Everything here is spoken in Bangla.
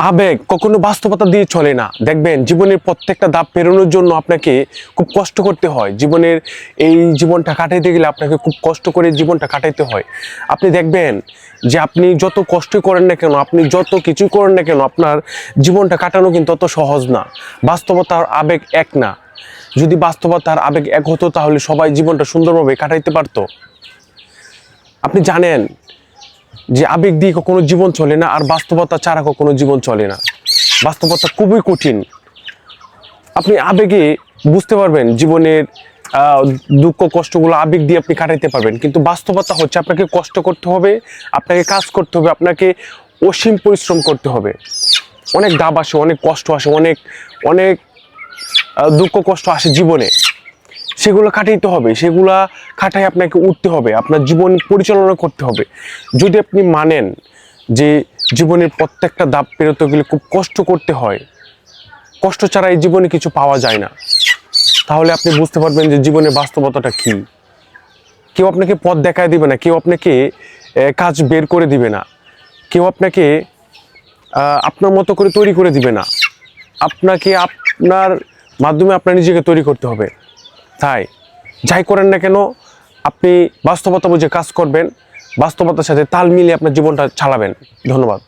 আবেগ কখনো বাস্তবতা দিয়ে চলে না। দেখবেন জীবনের প্রত্যেকটা ধাপ পেরোনোর জন্য আপনাকে খুব কষ্ট করতে হয়। জীবনের এই জীবনটা কাটাইতে গেলে আপনাকে খুব কষ্ট করে জীবনটা কাটাইতে হয়। আপনি দেখবেন যে আপনি যত কষ্ট করেন না কেন, আপনি যত কিছু করেন না কেন, আপনার জীবনটা কাটানো কিন্তু অত সহজ না। বাস্তবতার আবেগ এক না। যদি বাস্তবতার আবেগ এক হতো তাহলে সবাই জীবনটা সুন্দরভাবে কাটাইতে পারতো। আপনি জানেন যে আবেগ দিয়ে কখনো জীবন চলে না, আর বাস্তবতা ছাড়া কখনো জীবন চলে না। বাস্তবতা খুবই কঠিন। আপনি আবেগে বুঝতে পারবেন জীবনের দুঃখ কষ্টগুলো আবেগ দিয়ে আপনি কাটাইতে পারবেন, কিন্তু বাস্তবতা হচ্ছে আপনাকে কষ্ট করতে হবে, আপনাকে কাজ করতে হবে, আপনাকে অসীম পরিশ্রম করতে হবে। অনেক দাব আসে, অনেক কষ্ট আসে, অনেক অনেক দুঃখ কষ্ট আসে জীবনে। সেগুলো কাটাইতে হবে, সেগুলা কাটাই আপনাকে উঠতে হবে, আপনার জীবন পরিচালনা করতে হবে। যদি আপনি মানেন যে জীবনের প্রত্যেকটা ধাপ পেরোতে গেলে খুব কষ্ট করতে হয়, কষ্ট ছাড়া এই জীবনে কিছু পাওয়া যায় না, তাহলে আপনি বুঝতে পারবেন যে জীবনের বাস্তবতাটা কী। কেউ আপনাকে পথ দেখায় দিবে না, কেউ আপনাকে কাজ বের করে দিবে না, কেউ আপনাকে আপনার মতো করে তৈরি করে দিবে না। আপনাকে আপনার মাধ্যমে আপনার নিজেকে তৈরি করতে হবে। তাই যাই করেন না কেন, আপনি বাস্তবতা বুঝে কাজ করবেন, বাস্তবতার সাথে তাল মিলিয়ে আপনার জীবনটা চালাবেন। ধন্যবাদ।